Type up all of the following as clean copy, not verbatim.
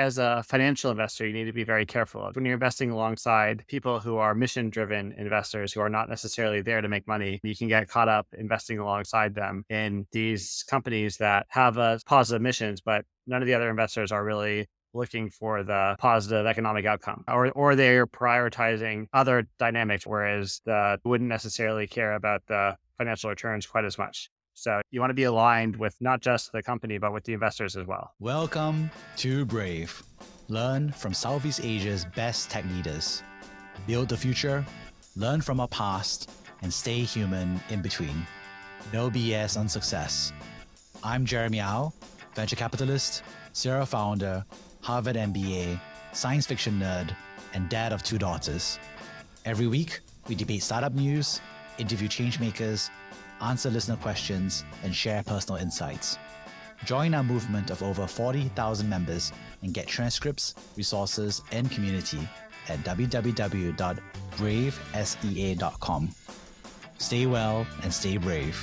As a financial investor, you need to be very careful. When you're investing alongside people who are mission driven investors who are not necessarily there to make money, you can get caught up investing alongside them in these companies that have positive missions, but none of the other investors are really looking for the positive economic outcome, or they're prioritizing other dynamics, whereas the wouldn't necessarily care about the financial returns quite as much. So you want to be aligned with not just the company, but with the investors as well. Welcome to Brave. Learn from Southeast Asia's best tech leaders. Build the future, learn from our past, and stay human in between. No BS on success. I'm Jeremy Au, venture capitalist, serial founder, Harvard MBA, science fiction nerd, and dad of 2 daughters. Every week, we debate startup news, interview changemakers, answer listener questions, and share personal insights. Join our movement of over 40,000 members and get transcripts, resources, and community at www.bravesea.com. Stay well and stay brave.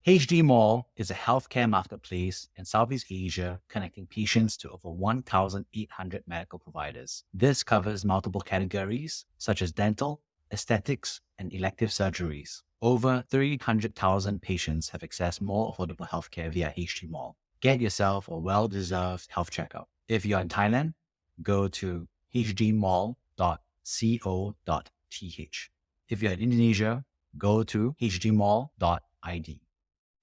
HD Mall is a healthcare marketplace in Southeast Asia connecting patients to over 1,800 medical providers. This covers multiple categories such as dental, aesthetics, and elective surgeries. Over 300,000 patients have accessed more affordable healthcare via HD Mall. Get yourself a well-deserved health checkup. If you're in Thailand, go to hdmall.co.th. If you're in Indonesia, go to hdmall.id.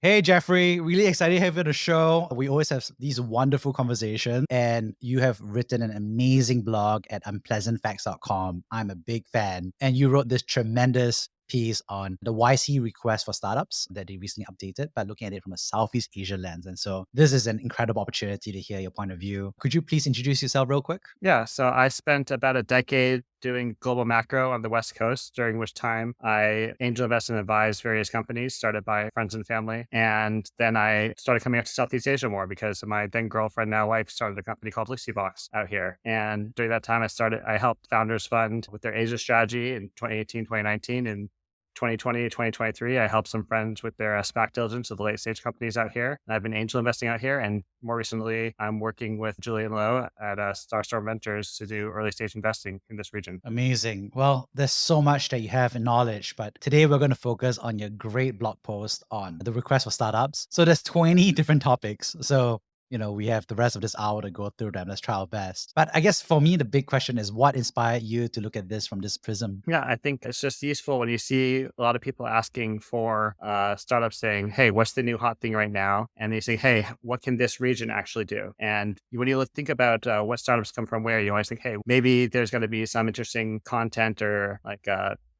Hey, Jeffrey, really excited to have you on the show. We always have these wonderful conversations, and you have written an amazing blog at unpleasantfacts.com. I'm a big fan. And you wrote this tremendous piece on the YC request for startups that they recently updated, but looking at it from a Southeast Asia lens. And so this is an incredible opportunity to hear your point of view. Could you please introduce yourself real quick? Yeah, so I spent about a decade doing global macro on the West Coast, during which time I angel invest and advise various companies started by friends and family. And then I started coming up to Southeast Asia more because my then girlfriend, now wife, started a company called Lucybox out here. And during that time, I helped founders fund with their Asia strategy in 2018, 2019, and 2020, 2023, I helped some friends with their SPAC diligence of the late stage companies out here. And I've been angel investing out here. And more recently, I'm working with Julian Lowe at Starstorm Ventures to do early stage investing in this region. Amazing. Well, there's so much that you have in knowledge, but today we're going to focus on your great blog post on the request for startups. So there's 20 different topics. So we have the rest of this hour to go through them. Let's try our best. But I guess for me, the big question is what inspired you to look at this from this prism? Yeah, I think it's just useful when you see a lot of people asking for startups saying, hey, what's the new hot thing right now? And they say, hey, what can this region actually do? And when you think about what startups come from where, you always think, hey, maybe there's going to be some interesting content or like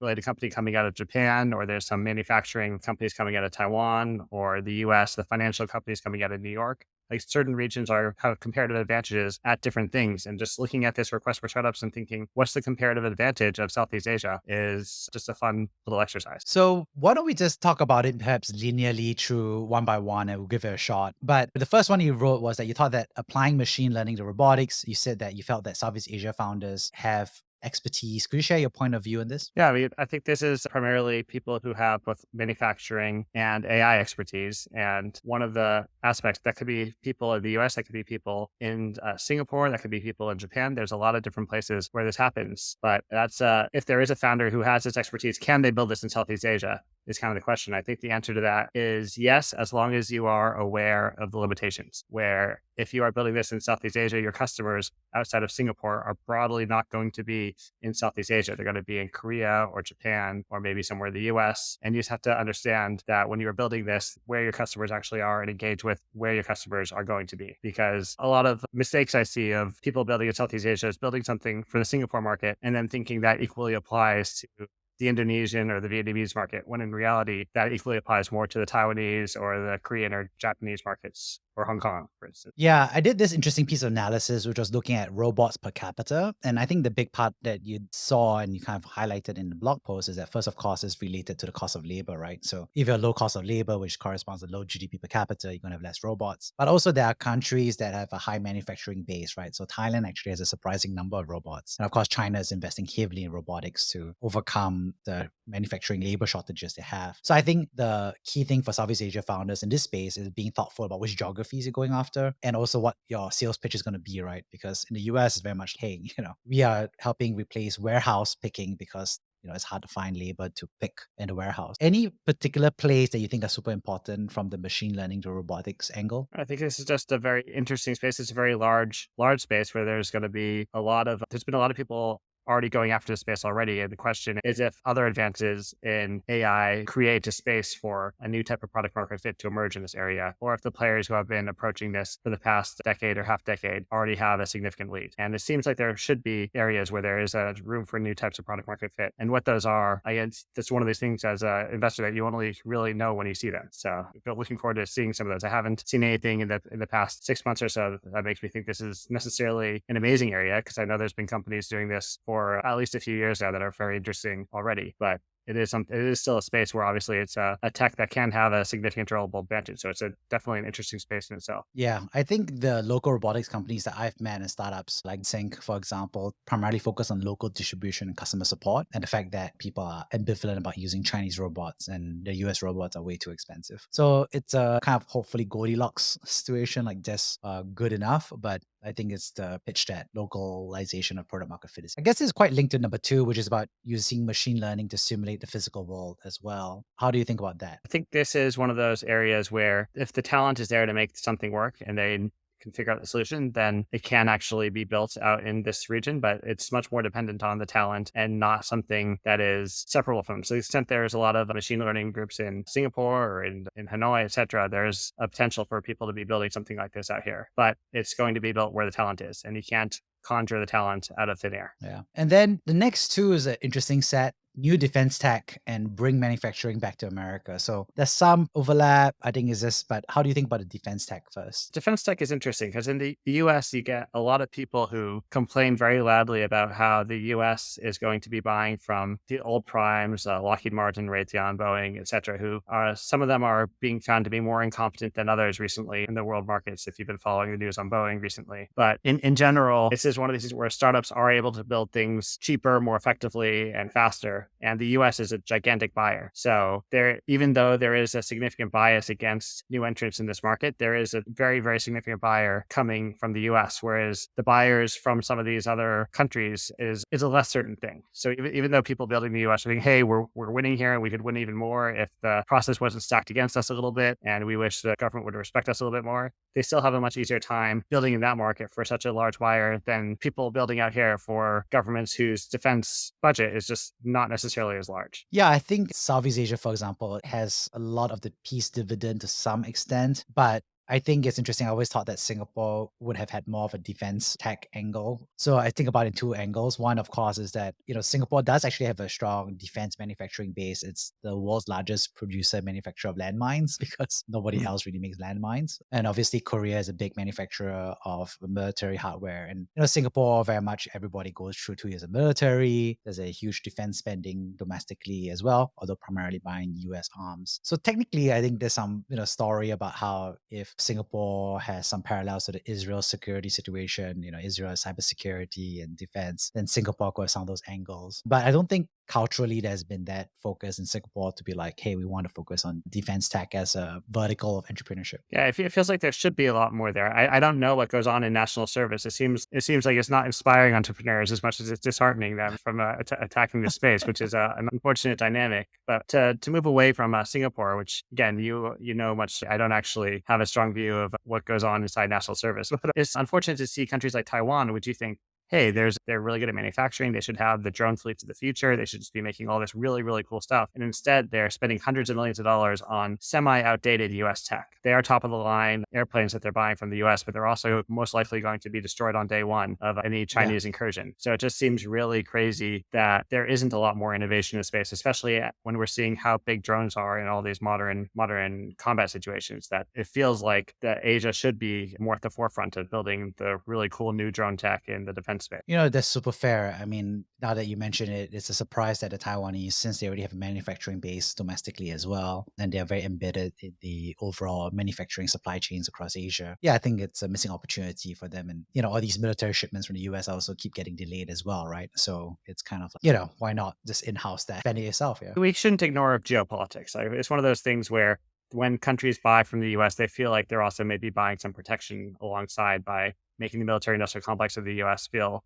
related company coming out of Japan, or there's some manufacturing companies coming out of Taiwan or the US, the financial companies coming out of New York. Like certain regions have comparative advantages at different things. And just looking at this request for startups and thinking, what's the comparative advantage of Southeast Asia is just a fun little exercise. So why don't we just talk about it perhaps linearly through one by one and we'll give it a shot. But the first one you wrote was that you thought that applying machine learning to robotics, you said that you felt that Southeast Asia founders have expertise. Could you share your point of view on this? Yeah, I think this is primarily people who have both manufacturing and AI expertise. And one of the aspects that could be people in the US, that could be people in Singapore, that could be people in Japan. There's a lot of different places where this happens. But that's if there is a founder who has this expertise, can they build this in Southeast Asia? Is kind of the question. I think the answer to that is yes, as long as you are aware of the limitations. Where if you are building this in Southeast Asia, your customers outside of Singapore are broadly not going to be in Southeast Asia. They're going to be in Korea or Japan or maybe somewhere in the US. And you just have to understand that when you are building this, where your customers actually are and engage with where your customers are going to be. Because a lot of mistakes I see of people building in Southeast Asia is building something for the Singapore market and then thinking that equally applies to the Indonesian or the Vietnamese market, when in reality, that equally applies more to the Taiwanese or the Korean or Japanese markets or Hong Kong, for instance. Yeah, I did this interesting piece of analysis, which was looking at robots per capita. And I think the big part that you saw and you kind of highlighted in the blog post is that first, of course, is related to the cost of labor, right? So if you're low cost of labor, which corresponds to low GDP per capita, you're going to have less robots. But also there are countries that have a high manufacturing base, right? So Thailand actually has a surprising number of robots. And of course, China is investing heavily in robotics to overcome the manufacturing labor shortages they have. So I think the key thing for Southeast Asia founders in this space is being thoughtful about which geography geographies you're going after, and also what your sales pitch is going to be, right? Because in the US, it's very much, hey, we are helping replace warehouse picking because it's hard to find labor to pick in the warehouse. Any particular place that you think are super important from the machine learning to robotics angle? I think this is just a very interesting space. It's a very large space where there's going to be there's been a lot of people already going after the space already. And the question is if other advances in AI create a space for a new type of product market fit to emerge in this area, or if the players who have been approaching this for the past decade or half decade already have a significant lead. And it seems like there should be areas where there is a room for new types of product market fit. And what those are, again, that's one of these things as an investor that you only really know when you see them. So looking forward to seeing some of those. I haven't seen anything in the past 6 months or so that makes me think this is necessarily an amazing area, because I know there's been companies doing this for at least a few years now that are very interesting already. But it is still a space where obviously it's a tech that can have a significant durable advantage. So it's definitely an interesting space in itself. Yeah, I think the local robotics companies that I've met and startups like Sync, for example, primarily focus on local distribution and customer support, and the fact that people are ambivalent about using Chinese robots and the US robots are way too expensive. So it's a kind of hopefully Goldilocks situation, like just good enough, but I think it's the pitch that localization of product market fit is. I guess it's quite linked to number two, which is about using machine learning to simulate the physical world as well. How do you think about that? I think this is one of those areas where if the talent is there to make something work and they can figure out the solution, then it can actually be built out in this region, but it's much more dependent on the talent and not something that is separable from them. So to the extent there's a lot of machine learning groups in Singapore or in Hanoi, et cetera, there's a potential for people to be building something like this out here, but it's going to be built where the talent is, and you can't conjure the talent out of thin air. Yeah. And then the next two is an interesting set: new defense tech and bring manufacturing back to America. So there's some overlap, I think, is this, but how do you think about the defense tech first? Defense tech is interesting because in the US, you get a lot of people who complain very loudly about how the US is going to be buying from the old primes, Lockheed Martin, Raytheon, Boeing, et cetera, who are, some of them are being found to be more incompetent than others recently in the world markets, if you've been following the news on Boeing recently. But in general, this is one of these things where startups are able to build things cheaper, more effectively, and faster. And the US is a gigantic buyer. So even though there is a significant bias against new entrants in this market, there is a very, very significant buyer coming from the US, whereas the buyers from some of these other countries is a less certain thing. So even though people building the US are thinking, hey, we're winning here and we could win even more if the process wasn't stacked against us a little bit and we wish the government would respect us a little bit more, they still have a much easier time building in that market for such a large buyer than people building out here for governments whose defense budget is just not necessarily as large. Yeah, I think Southeast Asia, for example, has a lot of the peace dividend to some extent, but I think it's interesting. I always thought that Singapore would have had more of a defense tech angle. So I think about it in two angles. One, of course, is that, Singapore does actually have a strong defense manufacturing base. It's the world's largest producer and manufacturer of landmines because nobody else really makes landmines. And obviously, Korea is a big manufacturer of military hardware. And, Singapore, very much everybody goes through 2 years of military. There's a huge defense spending domestically as well, although primarily buying US arms. So technically, I think there's some, story about how if Singapore has some parallels to the Israel security situation, Israel cybersecurity and defense, then Singapore could have some of those angles. But I don't think culturally there's been that focus in Singapore to be like, hey, we want to focus on defense tech as a vertical of entrepreneurship. Yeah, it feels like there should be a lot more there. I don't know what goes on in national service. It seems like it's not inspiring entrepreneurs as much as it's disheartening them from attacking the space, which is an unfortunate dynamic. But to move away from Singapore, which again, you know much, I don't actually have a strong view of what goes on inside national service. But it's unfortunate to see countries like Taiwan, which you think, hey, they're really good at manufacturing. They should have the drone fleets of the future. They should just be making all this really, really cool stuff. And instead, they're spending hundreds of millions of dollars on semi-outdated US tech. They are top of the line airplanes that they're buying from the US, but they're also most likely going to be destroyed on day one of any Chinese incursion. So it just seems really crazy that there isn't a lot more innovation in the space, especially when we're seeing how big drones are in all these modern combat situations, that it feels like that Asia should be more at the forefront of building the really cool new drone tech in the defense space. That's super fair. I mean, now that you mention it, it's a surprise that the Taiwanese, since they already have a manufacturing base domestically as well, and they're very embedded in the overall manufacturing supply chains across Asia. Yeah, I think it's a missing opportunity for them. And, all these military shipments from the US also keep getting delayed as well, right? So it's kind of like, why not just in-house that, spend it yourself? Yeah. We shouldn't ignore geopolitics. It's one of those things where when countries buy from the US, they feel like they're also maybe buying some protection alongside by making the military industrial complex of the US feel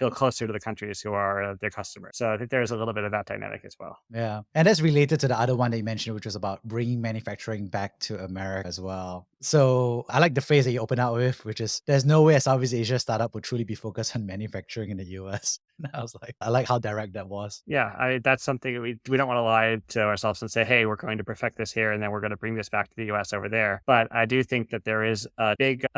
closer to the countries who are their customers. So I think there's a little bit of that dynamic as well. Yeah. And that's related to the other one that you mentioned, which was about bringing manufacturing back to America as well. So I like the phrase that you open out with, which is there's no way a Southeast Asia startup would truly be focused on manufacturing in the US. And I was like, I like how direct that was. Yeah, that's something we don't want to lie to ourselves and say, hey, we're going to perfect this here and then we're going to bring this back to the US over there. But I do think that there is a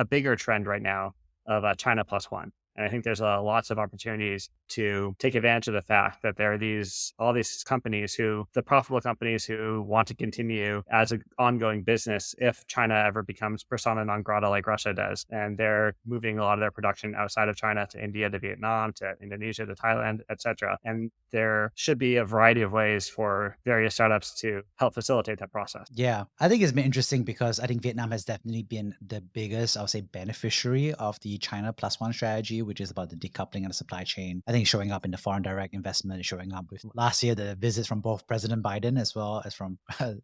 bigger trend right now of China plus one. And I think there's lots of opportunities to take advantage of the fact that there are all these companies the profitable companies who want to continue as an ongoing business if China ever becomes persona non grata like Russia does. And they're moving a lot of their production outside of China to India, to Vietnam, to Indonesia, to Thailand, etc. And there should be a variety of ways for various startups to help facilitate that process. Yeah, I think it's been interesting because I think Vietnam has definitely been the biggest, I would say, beneficiary of the China plus one strategy, which is about the decoupling of the supply chain. I think it's showing up in the foreign direct investment, it's showing up with last year, the visits from both President Biden as well as from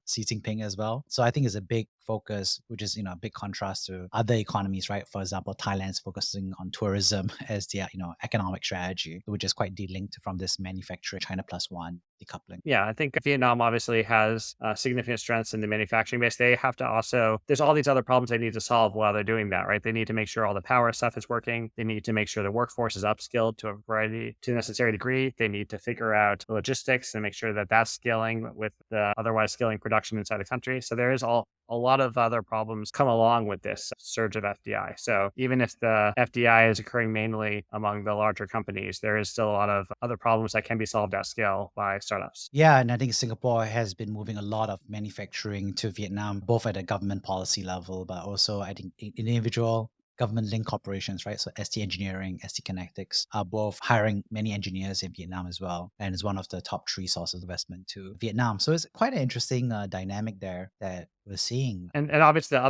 Xi Jinping as well. So I think it's a big focus, which is, a big contrast to other economies, right? For example, Thailand's focusing on tourism as their, economic strategy, which is quite delinked from this manufacturing China plus one decoupling. Yeah, I think Vietnam obviously has significant strengths in the manufacturing base. They have to there's all these other problems they need to solve while they're doing that, right? They need to make sure all the power stuff is working. They need to make sure the workforce is upskilled to a necessary degree. They need to figure out the logistics and make sure that that's scaling with the otherwise scaling production inside the country. So there is a lot of other problems come along with this surge of FDI. So even if the FDI is occurring mainly among the larger companies, there is still a lot of other problems that can be solved at scale by startups. Yeah, and I think Singapore has been moving a lot of manufacturing to Vietnam, both at a government policy level, but also I think individual government-linked corporations, right? So ST Engineering, ST Kinetics are both hiring many engineers in Vietnam as well, and is one of the top 3 sources of investment to Vietnam. So it's quite an interesting dynamic there that we're seeing. And obviously the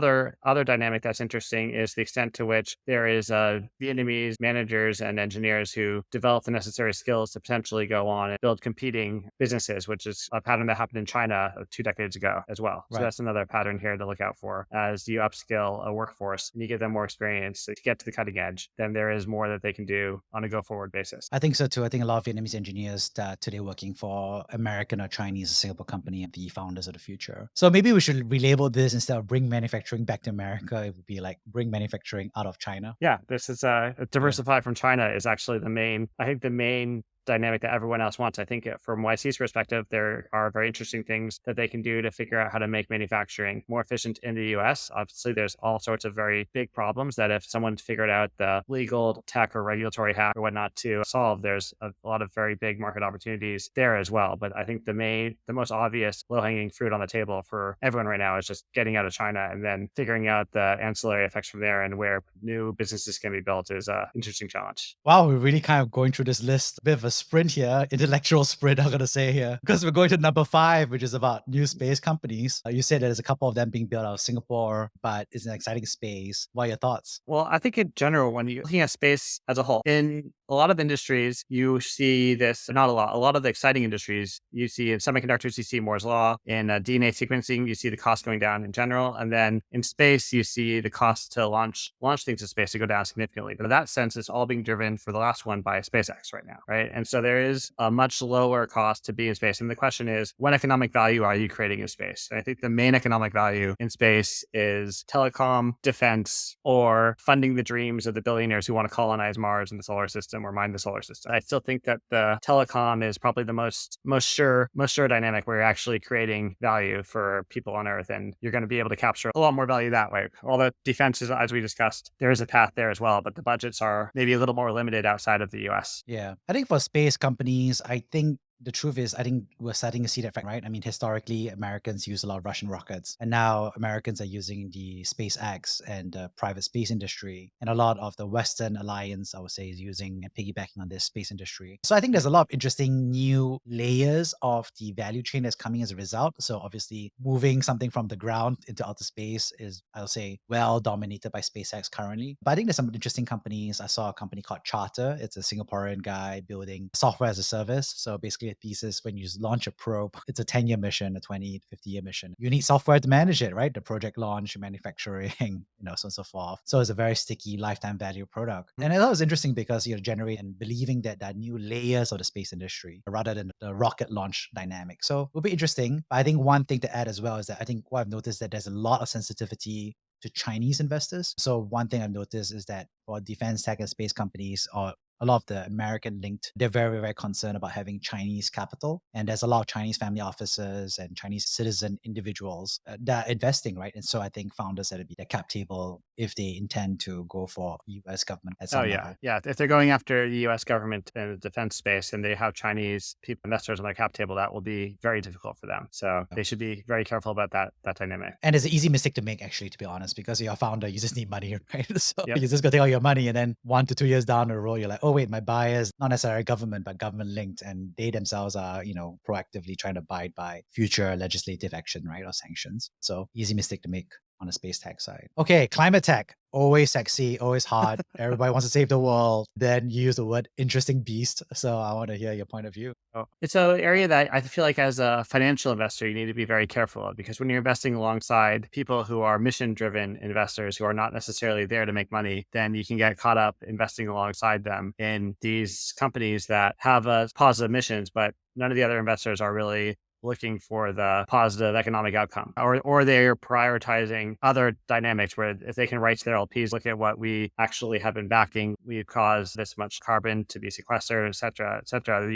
other dynamic that's interesting is the extent to which there is Vietnamese managers and engineers who develop the necessary skills to potentially go on and build competing businesses, which is a pattern that happened in China 2 decades ago as well. So Right. that's another pattern here to look out for. As you upskill a workforce and you give them more experience to get to the cutting edge, then there is more that they can do on a go forward basis. I think so too. I think a lot of Vietnamese engineers that today working for American or Chinese or Singapore company are the founders of the future. So maybe we should relabel this instead of bring manufacturing back to America. It would be like bring manufacturing out of China. Yeah, this is diversify from China is actually the main dynamic that everyone else wants. I think from YC's perspective, there are very interesting things that they can do to figure out how to make manufacturing more efficient in the US. Obviously, there's all sorts of very big problems that if someone figured out the legal, tech, or regulatory hack or whatnot to solve, there's a lot of very big market opportunities there as well. But I think the most obvious low-hanging fruit on the table for everyone right now is just getting out of China and then figuring out the ancillary effects from there and where new businesses can be built is an interesting challenge. Wow, we're really kind of going through this list. A bit of a sprint here, intellectual sprint, I'm going to say here, because we're going to number 5, which is about new space companies. You said that there's a couple of them being built out of Singapore, but it's an exciting space. What are your thoughts? Well, I think in general, when you're looking at space as a whole, in a lot of industries, you see this, not a lot of the exciting industries, you see in semiconductors, you see Moore's Law. In DNA sequencing, you see the cost going down in general. And then in space, you see the cost to launch things to space to go down significantly. But in that sense, it's all being driven for the last one by SpaceX right now, right? And so there is a much lower cost to be in space. And the question is, what economic value are you creating in space? And I think the main economic value in space is telecom, defense, or funding the dreams of the billionaires who want to colonize Mars and the solar system or mine the solar system. I still think that the telecom is probably the most sure dynamic where you're actually creating value for people on Earth, and you're going to be able to capture a lot more value that way. Although defense is, as we discussed, there is a path there as well, but the budgets are maybe a little more limited outside of the US. Yeah. I think for space companies, I think the truth is, I think we're starting to see that fact, right? I mean, historically, Americans use a lot of Russian rockets, and now Americans are using the SpaceX and the private space industry. And a lot of the Western alliance, I would say, is using and piggybacking on this space industry. So I think there's a lot of interesting new layers of the value chain that's coming as a result. So obviously, moving something from the ground into outer space is, I'll say, well dominated by SpaceX currently. But I think there's some interesting companies. I saw a company called Charter. It's a Singaporean guy building software as a service. So basically, earlier thesis, when you launch a probe, it's a 10-year mission, a 20, 50-year mission. You need software to manage it, right? The project launch, manufacturing, so on and so forth. So it's a very sticky lifetime value product. And I thought it was interesting because you're generating and believing that there are new layers of the space industry rather than the rocket launch dynamic. So it'll be interesting. But I think one thing to add as well is that I think what I've noticed that there's a lot of sensitivity to Chinese investors. So one thing I've noticed is that for defense tech and space companies or a lot of the American linked, they're very, very concerned about having Chinese capital. And there's a lot of Chinese family offices and Chinese citizen individuals that are investing, right? And so I think founders that would be the cap table if they intend to go for US government at some level. Yeah. If they're going after the US government in the defense space and they have Chinese people, investors on their cap table, that will be very difficult for them. So they should be very careful about that dynamic. And it's an easy mistake to make, actually, to be honest, because you're a founder, you just need money, right? So Yep. you just go take all your money, and then 1 to 2 years down the road, you're like, oh wait, my buyers, not necessarily government, but government linked, and they themselves are, proactively trying to abide by future legislative action, right, or sanctions. So easy mistake to make on the space tech side. Okay, climate tech, always sexy, always hot. Everybody wants to save the world. Then you use the word interesting beast. So I want to hear your point of view. Oh, it's an area that I feel like as a financial investor, you need to be very careful of, because when you're investing alongside people who are mission driven investors who are not necessarily there to make money, then you can get caught up investing alongside them in these companies that have positive missions, but none of the other investors are really looking for the positive economic outcome, or they're prioritizing other dynamics where if they can write to their LPs, look at what we actually have been backing, we've caused this much carbon to be sequestered, et cetera,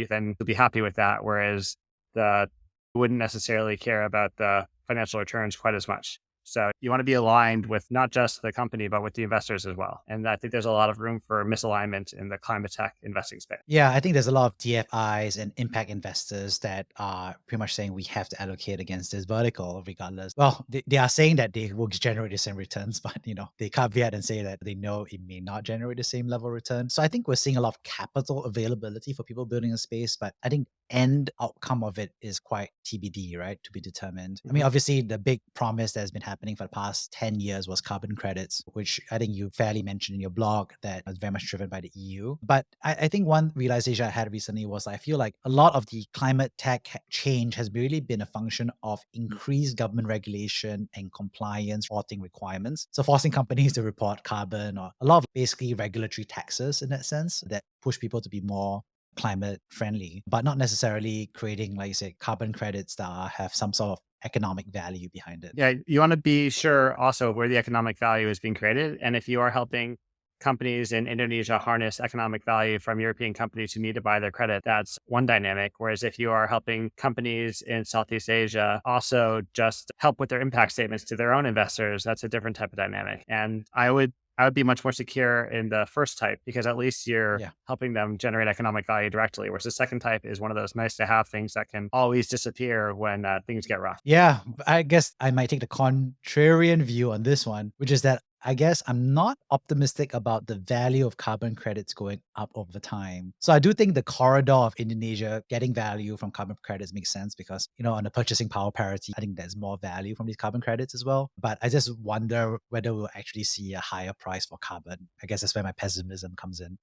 then you'll be happy with that. Whereas the wouldn't necessarily care about the financial returns quite as much. So you want to be aligned with not just the company, but with the investors as well. And I think there's a lot of room for misalignment in the climate tech investing space. Yeah, I think there's a lot of DFIs and impact investors that are pretty much saying we have to allocate against this vertical regardless. Well, they are saying that they will generate the same returns, but they caveat and say that they know it may not generate the same level of return. So I think we're seeing a lot of capital availability for people building a space, but I think end outcome of it is quite TBD, right? To be determined. I mean, obviously the big promise that has been happening for the past 10 years was carbon credits, which I think you fairly mentioned in your blog that was very much driven by the EU. But I think one realization I had recently was I feel like a lot of the climate tech change has really been a function of increased government regulation and compliance reporting requirements. So forcing companies to report carbon, or a lot of basically regulatory taxes in that sense that push people to be more climate friendly, but not necessarily creating, like you said, carbon credits that have some sort of economic value behind it. Yeah, you want to be sure also where the economic value is being created. And if you are helping companies in Indonesia harness economic value from European companies who need to buy their credit, that's one dynamic. Whereas if you are helping companies in Southeast Asia also just help with their impact statements to their own investors, that's a different type of dynamic. And I would be much more secure in the first type, because at least you're helping them generate economic value directly. Whereas the second type is one of those nice to have things that can always disappear when things get rough. Yeah, I guess I might take the contrarian view on this one, which is that I guess I'm not optimistic about the value of carbon credits going up over time. So I do think the corridor of Indonesia getting value from carbon credits makes sense because, on the purchasing power parity, I think there's more value from these carbon credits as well. But I just wonder whether we'll actually see a higher price for carbon. I guess that's where my pessimism comes in.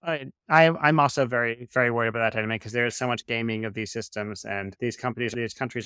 I'm also very, very worried about that dynamic because there's so much gaming of these systems, and these countries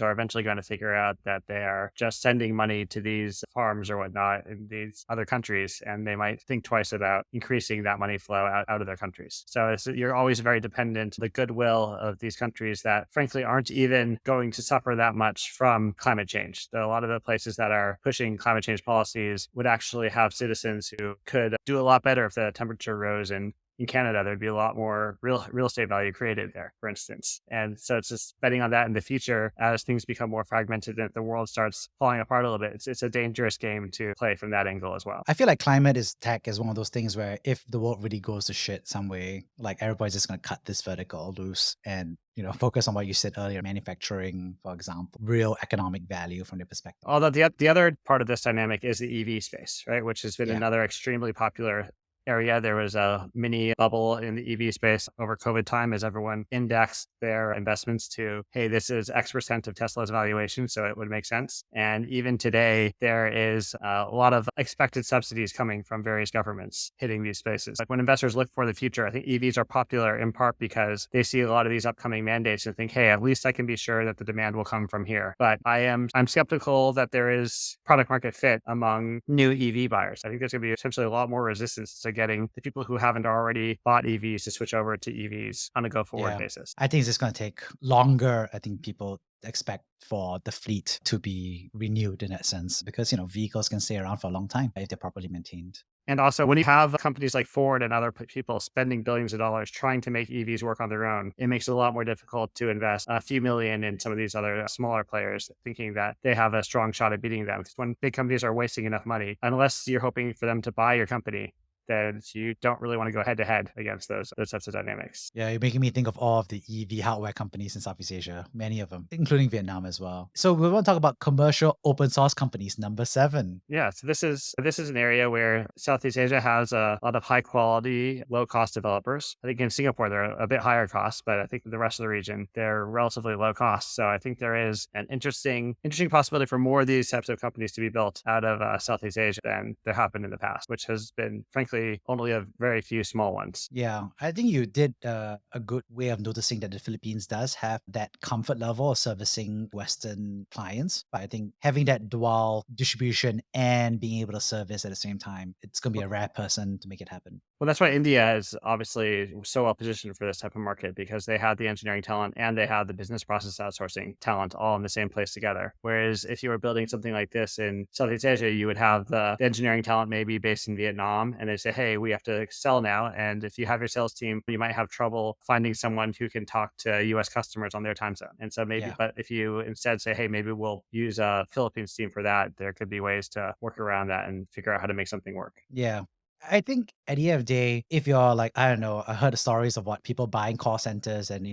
are eventually going to figure out that they are just sending money to these farms or whatnot in these other countries, and they might think twice about increasing that money flow out of their countries. So you're always very dependent on the goodwill of these countries that frankly aren't even going to suffer that much from climate change. A lot of the places that are pushing climate change policies would actually have citizens who could do a lot better if the temperature rose, and in Canada, there'd be a lot more real estate value created there, for instance. And so it's just betting on that in the future as things become more fragmented and the world starts falling apart a little bit. It's a dangerous game to play from that angle as well. I feel like climate tech is one of those things where if the world really goes to shit some way, like everybody's just going to cut this vertical loose and focus on what you said earlier, manufacturing, for example, real economic value from their perspective. Although the other part of this dynamic is the EV space, right? Which has been another extremely popular area. There was a mini bubble in the EV space over COVID time as everyone indexed their investments to, hey, this is X% of Tesla's valuation, so it would make sense. And even today, there is a lot of expected subsidies coming from various governments hitting these spaces. Like when investors look for the future, I think EVs are popular in part because they see a lot of these upcoming mandates and think, hey, at least I can be sure that the demand will come from here. But I'm skeptical that there is product market fit among new EV buyers. I think there's going to be essentially a lot more resistance to getting the people who haven't already bought EVs to switch over to EVs on a go forward Yeah. basis. I think it's just going to take longer. I think people expect for the fleet to be renewed in that sense because, vehicles can stay around for a long time if they're properly maintained. And also, when you have companies like Ford and other people spending billions of dollars trying to make EVs work on their own, it makes it a lot more difficult to invest a few million in some of these other smaller players, thinking that they have a strong shot at beating them. Because when big companies are wasting enough money, unless you're hoping for them to buy your company, then you don't really want to go head to head against those types of dynamics. Yeah, you're making me think of all of the EV hardware companies in Southeast Asia, many of them, including Vietnam as well. So we want to talk about commercial open source companies, number 7. Yeah, so this is an area where Southeast Asia has a lot of high quality, low cost developers. I think in Singapore they're a bit higher cost, but I think the rest of the region they're relatively low cost. So I think there is an interesting possibility for more of these types of companies to be built out of Southeast Asia than there have been in the past, which has been frankly only a very few small ones. Yeah, I think you did a good way of noticing that the Philippines does have that comfort level of servicing Western clients. But I think having that dual distribution and being able to service at the same time, it's going to be a rare person to make it happen. Well, that's why India is obviously so well positioned for this type of market because they had the engineering talent and they had the business process outsourcing talent all in the same place together. Whereas if you were building something like this in Southeast Asia, you would have the engineering talent maybe based in Vietnam and they say, hey, we have to sell now. And if you have your sales team, you might have trouble finding someone who can talk to US customers on their time zone. And so maybe, Yeah. but if you instead say, hey, maybe we'll use a Philippines team for that, there could be ways to work around that and figure out how to make something work. Yeah. I think at the end of the day, if you're like, I don't know, I heard the stories of what people buying call centers and,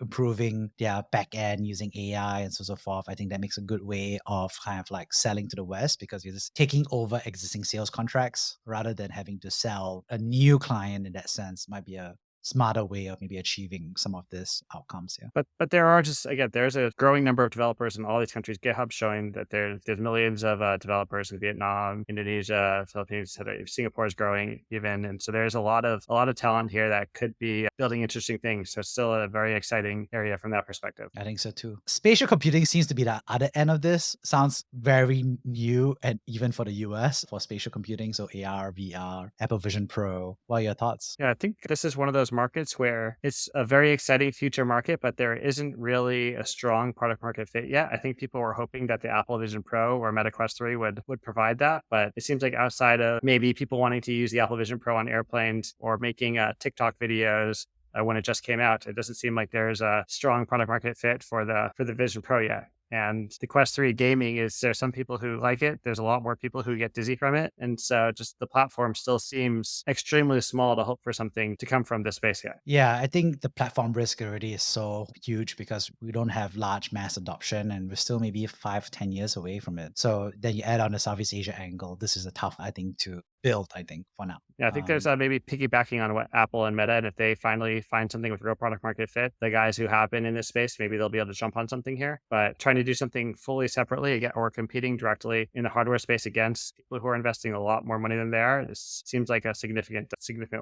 improving their back end using AI and so forth. I think that makes a good way of kind of like selling to the West because you're just taking over existing sales contracts rather than having to sell a new client in that sense might be a smarter way of maybe achieving some of these outcomes. Yeah. But there are just again, there's a growing number of developers in all these countries. GitHub showing that there's millions of developers in Vietnam, Indonesia, Philippines, Singapore is growing even, and so there's a lot of talent here that could be building interesting things. So it's still a very exciting area from that perspective. I think so too. Spatial computing seems to be the other end of this. Sounds very new and even for the US for spatial computing. So AR, VR, Apple Vision Pro. What are your thoughts? Yeah, I think this is one of those markets where it's a very exciting future market, but there isn't really a strong product market fit yet. I think people were hoping that the Apple Vision Pro or Meta Quest 3 would provide that, but it seems like outside of maybe people wanting to use the Apple Vision Pro on airplanes or making TikTok videos when it just came out, it doesn't seem like there's a strong product market fit for the Vision Pro yet. And the Quest 3 gaming there's some people who like it. There's a lot more people who get dizzy from it. And so just the platform still seems extremely small to hope for something to come from this space yet. Yeah, I think the platform risk already is so huge because we don't have large mass adoption and we're still maybe 5-10 years away from it. So then you add on the Southeast Asia angle. This is a tough, I think, to build, I think, for now. Yeah, I think there's maybe piggybacking on what Apple and Meta, and if they finally find something with real product market fit, the guys who have been in this space, maybe they'll be able to jump on something here. But trying to do something fully separately again, or competing directly in the hardware space against people who are investing a lot more money than they are, this seems like a significant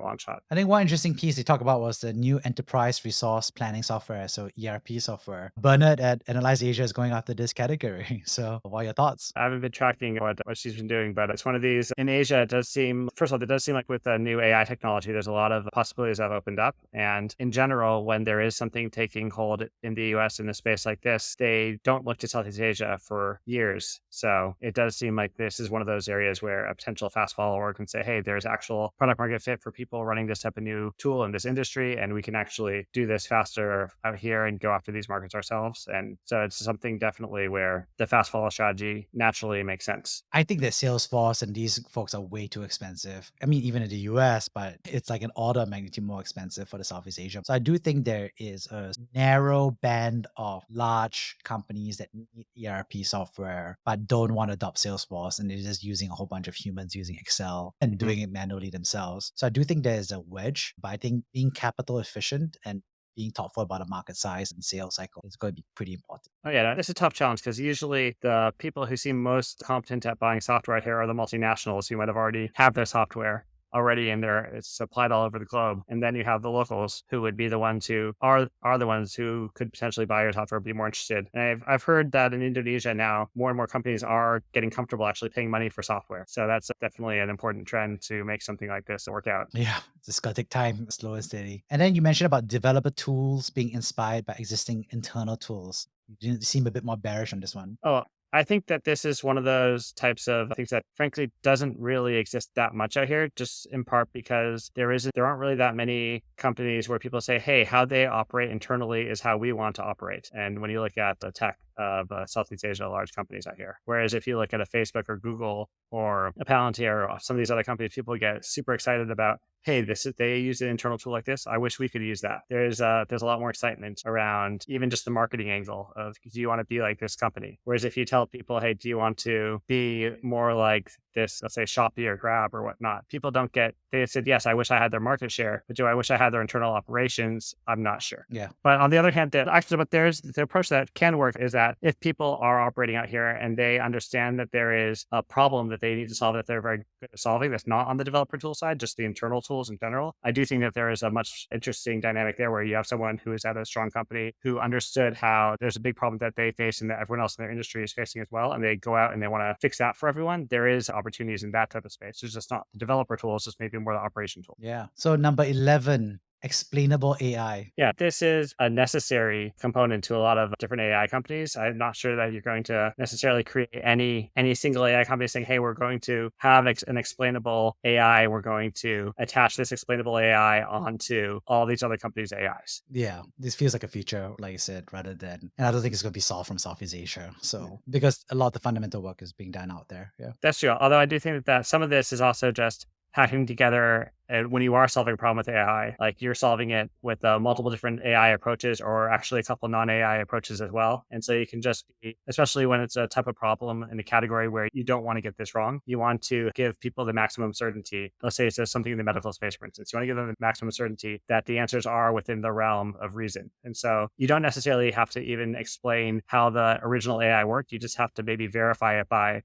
long shot. I think one interesting piece they talked about was the new enterprise resource planning software, so ERP software. Bernard at Analyze Asia is going after this category. So what are your thoughts? I haven't been tracking what she's been doing, but it's one of these in Asia. It does seem, first of all, it does seem like with the new AI technology, there's a lot of possibilities that have opened up. And in general, when there is something taking hold in the US in a space like this, they don't look to Southeast Asia for years. So it does seem like this is one of those areas where a potential fast follower can say, hey, there's actual product market fit for people running this type of new tool in this industry. And we can actually do this faster out here and go after these markets ourselves. And so it's something definitely where the fast follow strategy naturally makes sense. I think that Salesforce and these folks are way too expensive. I mean, even in the US, but it's like an order of magnitude more expensive for the Southeast Asia. So I do think there is a narrow band of large companies companies that need ERP software but don't want to adopt Salesforce, and they're just using a whole bunch of humans using Excel and Mm. doing it manually themselves. So I do think there's a wedge, but I think being capital efficient and being thoughtful about the market size and sales cycle is going to be pretty important. Oh yeah, it's a tough challenge because usually the people who seem most competent at buying software out here are the multinationals who might have already have their software already in there. It's applied all over the globe. And then you have the locals who would be the ones who are the ones who could potentially buy your software, be more interested. And I've heard that in Indonesia now, more and more companies are getting comfortable actually paying money for software. So that's definitely an important trend to make something like this work out. Yeah, it's going to take time, slow and steady. And then you mentioned about developer tools being inspired by existing internal tools. You seem a bit more bearish on this one. Oh, I think that this is one of those types of things that frankly doesn't really exist that much out here, just in part because there aren't really that many companies where people say, hey, how they operate internally is how we want to operate. And when you look at the tech of Southeast Asia, large companies out here. Whereas if you look at a Facebook or Google or a Palantir or some of these other companies, people get super excited about, hey, they use an internal tool like this. I wish we could use that. There's a lot more excitement around even just the marketing angle of, do you want to be like this company? Whereas if you tell people, hey, do you want to be more like this, let's say Shopee or Grab or whatnot, people don't get, they said, yes, I wish I had their market share, but do I wish I had their internal operations? I'm not sure. Yeah. But on the other hand, there's the approach that can work is that if people are operating out here and they understand that there is a problem that they need to solve that they're very good at solving, that's not on the developer tool side, just the internal tools in general, I do think that there is a much interesting dynamic there where you have someone who is at a strong company who understood how there's a big problem that they face and that everyone else in their industry is facing as well, and they go out and they want to fix that for everyone. There is opportunities in that type of space. It's just not the developer tools, just maybe more the operation tool. Yeah. So number 11, explainable AI. Yeah, this is a necessary component to a lot of different AI companies. I'm not sure that you're going to necessarily create any single AI company saying, hey, we're going to have an explainable AI. We're going to attach this explainable AI onto all these other companies' AIs. Yeah, this feels like a feature, like you said, rather than, and I don't think it's going to be solved from Southeast Asia. Yeah. So, because a lot of the fundamental work is being done out there. Yeah. That's true. Although I do think that some of this is also just hacking together. And when you are solving a problem with AI, like you're solving it with multiple different AI approaches or actually a couple non-AI approaches as well. And so you can just be, especially when it's a type of problem in a category where you don't want to get this wrong, you want to give people the maximum certainty. Let's say it's something in the medical space, for instance. You want to give them the maximum certainty that the answers are within the realm of reason. And so you don't necessarily have to even explain how the original AI worked. You just have to maybe verify it by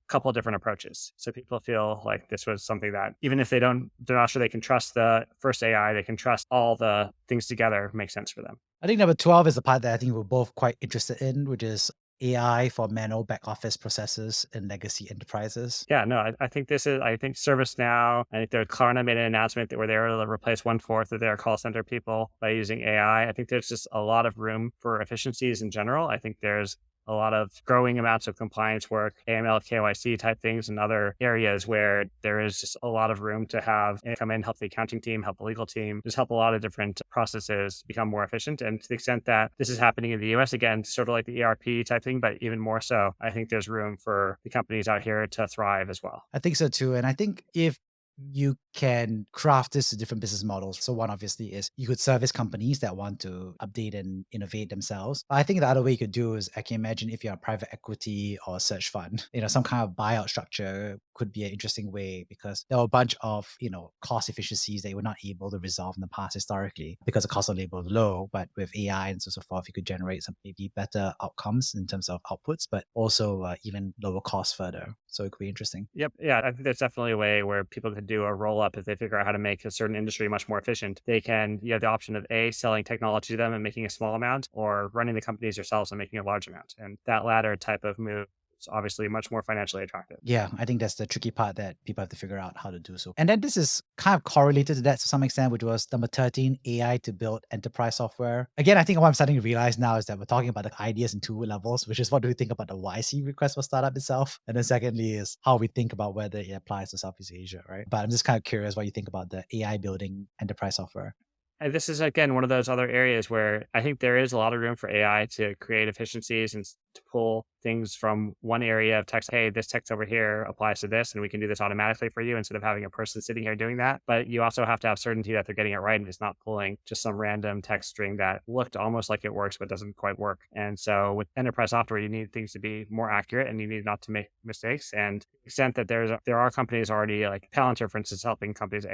couple of different approaches. So people feel like this was something that even if they're not sure they can trust the first AI, they can trust all the things together makes sense for them. I think number 12 is the part that I think we're both quite interested in, which is AI for manual back office processes in legacy enterprises. Yeah, no, I think I think ServiceNow, I think Klarna made an announcement that where they were able to replace 1/4 of their call center people by using AI. I think there's just a lot of room for efficiencies in general. I think there's a lot of growing amounts of compliance work, AML, KYC type things, and other areas where there is just a lot of room to have come in, help the accounting team, help the legal team, just help a lot of different processes become more efficient. And to the extent that this is happening in the US, again, sort of like the ERP type thing, but even more so, I think there's room for the companies out here to thrive as well. I think so too. And I think if you can craft this to different business models. So one obviously is you could service companies that want to update and innovate themselves. But I think the other way you could do is I can imagine if you're a private equity or a search fund, some kind of buyout structure could be an interesting way because there are a bunch of, cost efficiencies that you were not able to resolve in the past historically because the cost of labor was low. But with AI and so forth, you could generate some maybe better outcomes in terms of outputs, but also even lower costs further. So it could be interesting. Yep. Yeah. I think there's definitely a way where people could do a roll up if they figure out how to make a certain industry much more efficient. You have the option of selling technology to them and making a small amount, or running the companies yourselves and making a large amount. And that latter type of move is obviously much more financially attractive. Yeah, I think that's the tricky part that people have to figure out how to do so. And then this is kind of correlated to that to some extent, which was number 13, AI to build enterprise software. Again, I think what I'm starting to realize now is that we're talking about the ideas in two levels, which is what do we think about the YC request for startup itself? And then secondly is how we think about whether it applies to Southeast Asia, right? But I'm just kind of curious what you think about the AI building enterprise software. And this is, again, one of those other areas where I think there is a lot of room for AI to create efficiencies and to pull things from one area of text. Hey, this text over here applies to this, and we can do this automatically for you instead of having a person sitting here doing that. But you also have to have certainty that they're getting it right and it's not pulling just some random text string that looked almost like it works, but doesn't quite work. And so with enterprise software, you need things to be more accurate and you need not to make mistakes. And to the extent that there are companies already, like Palantir, for instance, helping companies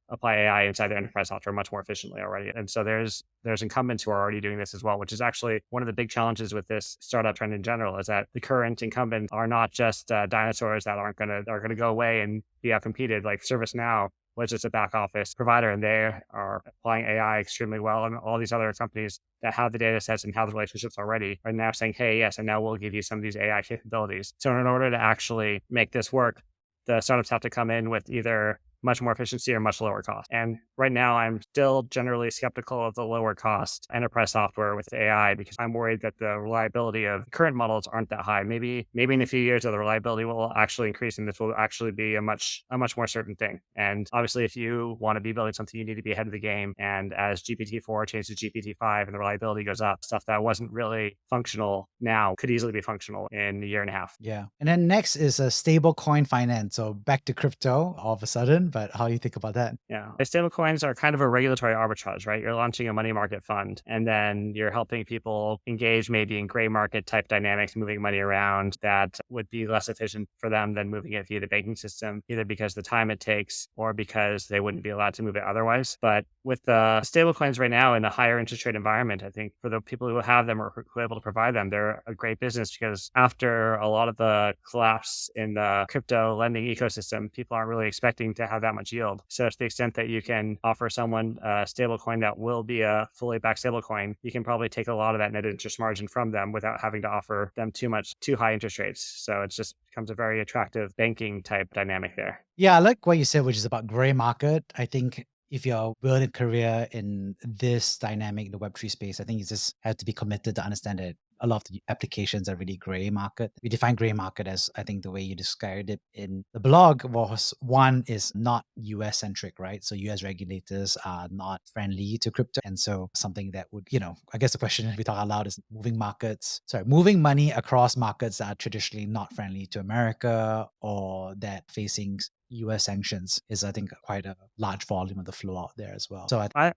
apply AI inside their enterprise software much more efficiently already. And so there's incumbents who are already doing this as well, which is actually one of the big challenges with this startup trend in general, is that the current incumbents are not just dinosaurs that are going to go away and be outcompeted. Like ServiceNow was just a back office provider, and they are applying AI extremely well. And all these other companies that have the data sets and have the relationships already are now saying, hey, yes, and now we'll give you some of these AI capabilities. So in order to actually make this work, the startups have to come in with either much more efficiency or much lower cost. And right now, I'm still generally skeptical of the lower cost enterprise software with AI because I'm worried that the reliability of current models aren't that high. Maybe in a few years, the reliability will actually increase, and this will actually be a much more certain thing. And obviously, if you want to be building something, you need to be ahead of the game. And as GPT-4 changes to GPT-5 and the reliability goes up, stuff that wasn't really functional now could easily be functional in a year and a half. Yeah. And then next is a stable coin finance. So back to crypto all of a sudden, but how do you think about that? Yeah. Stable coins are kind of a regulatory arbitrage, right? You're launching a money market fund and then you're helping people engage maybe in gray market type dynamics, moving money around that would be less efficient for them than moving it via the banking system, either because the time it takes or because they wouldn't be allowed to move it otherwise. But with the stable coins right now in a higher interest rate environment, I think for the people who have them or who are able to provide them, they're a great business because after a lot of the collapse in the crypto lending ecosystem, people aren't really expecting to have that much yield. So to the extent that you can offer someone a stable coin that will be a fully backed stable coin, you can probably take a lot of that net interest margin from them without having to offer them too high interest rates. So it just becomes a very attractive banking type dynamic there. Yeah, I like what you said, which is about gray market. I think if you're building a career in this dynamic, the Web3 space, I think you just have to be committed to understand that a lot of the applications are really gray market. We define gray market as, I think the way you described it in the blog was, one is not US centric, right? So US regulators are not friendly to crypto. And so something that would, I guess the question we talk out loud is moving money across markets that are traditionally not friendly to America or that facing US sanctions is, I think, quite a large volume of the flow out there as well. So I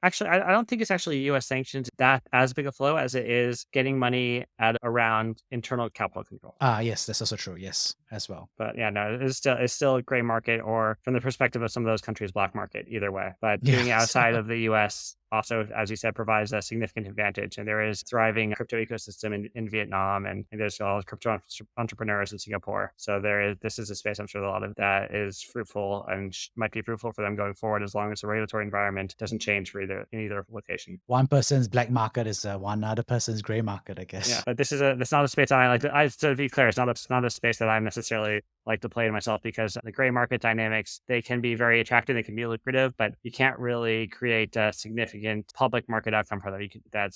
don't think it's actually US sanctions that as big a flow as it is getting money at around internal capital control. Yes, that's also true. Yes, as well. But yeah, no, it's still a gray market, or from the perspective of some of those countries, black market, either way. But doing it outside of the US also, as you said, provides a significant advantage. And there is thriving crypto ecosystem in Vietnam, and there's a lot of crypto entrepreneurs in Singapore. So this is a space I'm sure a lot of that is fruitful and might be fruitful for them going forward, as long as the regulatory environment doesn't change for either location. One person's black market is one other person's gray market, I guess. Yeah, but that's not a space I like. To be clear, it's not a space that I'm necessarily like to play in myself, because the gray market dynamics, they can be very attractive, they can be lucrative, but you can't really create a significant public market outcome for that.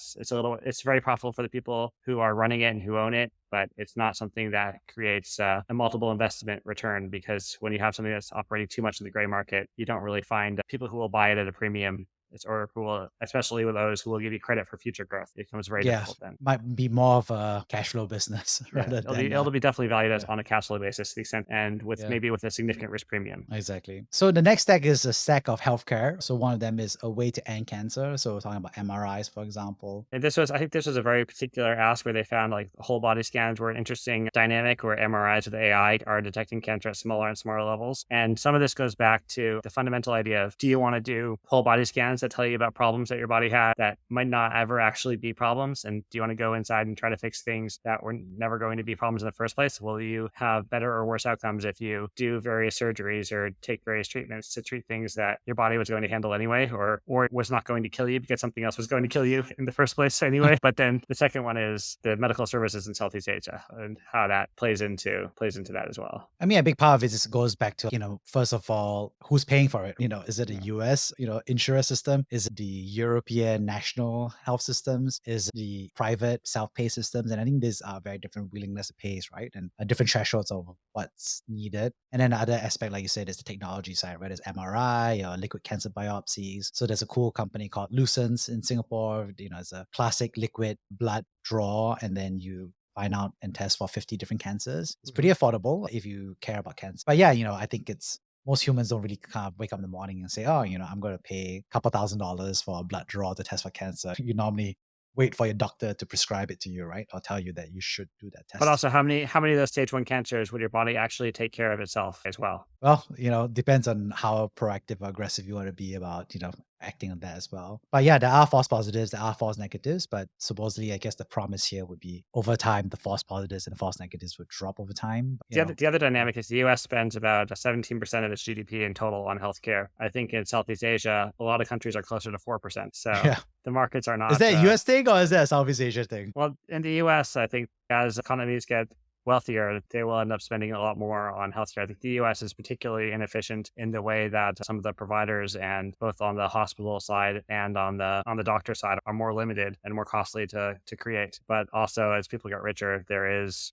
It's very profitable for the people who are running it and who own it, but it's not something that creates a multiple investment return, because when you have something that's operating too much in the gray market, you don't really find people who will buy it at a premium. Or who will, especially with those who will give you credit for future growth. It becomes very difficult then. Might be more of a cash flow business rather than it'll be definitely valued on a cash flow basis to the extent, and maybe with a significant risk premium. Exactly. So the next stack is a stack of healthcare. So one of them is a way to end cancer. So we're talking about MRIs, for example. And I think this was a very particular ask where they found like whole body scans were an interesting dynamic, where MRIs with AI are detecting cancer at smaller and smaller levels. And some of this goes back to the fundamental idea of, do you want to do whole body scans that tell you about problems that your body had that might not ever actually be problems? And do you want to go inside and try to fix things that were never going to be problems in the first place? Will you have better or worse outcomes if you do various surgeries or take various treatments to treat things that your body was going to handle anyway, or was not going to kill you because something else was going to kill you in the first place anyway? But then the second one is the medical services in Southeast Asia and how that plays into that as well. I mean, a big part of it just goes back to, first of all, who's paying for it? Is it a US, insurance system? system is the European national health systems, is the private self-pay systems. And I think these are very different willingness to pay, right? And different thresholds of what's needed. And then the other aspect, like you said, is the technology side, right? There's MRI or liquid cancer biopsies. So there's a cool company called Lucence in Singapore. It's a classic liquid blood draw, and then you find out and test for 50 different cancers. It's pretty affordable if you care about cancer. But yeah, I think it's most humans don't really kind of wake up in the morning and say, oh, I'm going to pay a couple $1,000s for a blood draw to test for cancer. You normally wait for your doctor to prescribe it to you, right? Or tell you that you should do that test. But also, how many of those stage 1 cancers would your body actually take care of itself as well? Well, depends on how proactive or aggressive you want to be about, acting on that as well. But yeah, there are false positives, there are false negatives, but supposedly, I guess the promise here would be over time, the false positives and the false negatives would drop over time. The other dynamic is the US spends about 17% of its GDP in total on healthcare. I think in Southeast Asia, a lot of countries are closer to 4%. So Yeah. the markets are not. Is that a US thing or is that a Southeast Asia thing? Well, in the US, I think as economies get wealthier, they will end up spending a lot more on healthcare. I think the US is particularly inefficient in the way that some of the providers, and both on the hospital side and on the doctor side, are more limited and more costly to create. But also, as people get richer, there is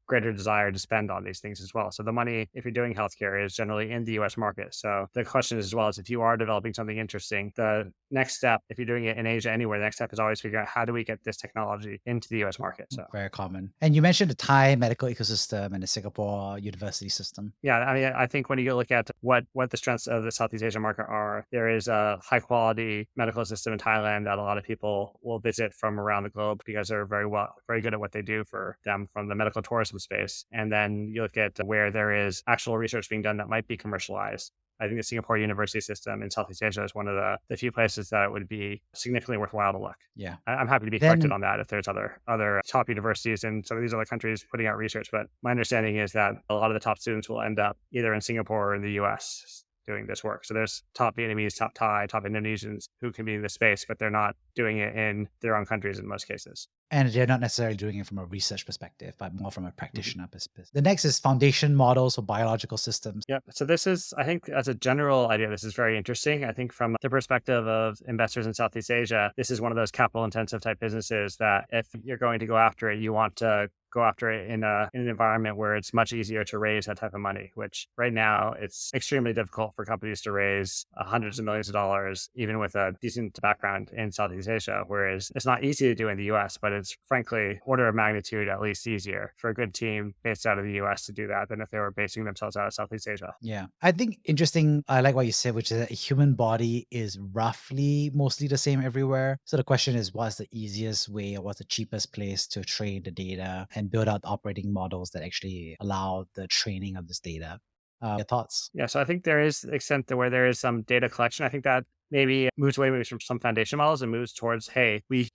greater desire to spend on these things as well. So the money, if you're doing healthcare, is generally in the US market. So the question is, as well, is if you are developing something interesting, the next step, if you're doing it in Asia anywhere, the next step is always figure out how do we get this technology into the US market. So very common. And you mentioned the Thai medical ecosystem and the Singapore university system. Yeah, I mean, I think when you look at what the strengths of the Southeast Asian market are, there is a high quality medical system in Thailand that a lot of people will visit from around the globe because they're very good at what they do for them from the medical tourism space. And then you look at where there is actual research being done that might be commercialized. I think the Singapore university system in Southeast Asia is one of the few places that it would be significantly worthwhile to look. Yeah. I'm happy to be corrected on that if there's other top universities in some of these other countries putting out research. But my understanding is that a lot of the top students will end up either in Singapore or in the US doing this work. So there's top Vietnamese, top Thai, top Indonesians who can be in the space, but they're not doing it in their own countries in most cases. And they're not necessarily doing it from a research perspective, but more from a practitioner perspective. The next is foundation models for biological systems. Yep. So this is, I think, as a general idea, this is very interesting. I think from the perspective of investors in Southeast Asia, this is one of those capital intensive type businesses that if you're going to go after it, you want to go after it in an environment where it's much easier to raise that type of money, which right now it's extremely difficult for companies to raise hundreds of millions of dollars, even with a decent background in Southeast Asia, whereas it's not easy to do in the US, but it's frankly order of magnitude at least easier for a good team based out of the US to do that than if they were basing themselves out of Southeast Asia. Yeah. I think interesting, I like what you said, which is that a human body is roughly mostly the same everywhere. So the question is, what's the easiest way or what's the cheapest place to train the data and build out operating models that actually allow the training of this data? Your thoughts? Yeah, so I think there is the extent to where there is some data collection. I think that maybe moves away maybe from some foundation models and moves towards, hey, we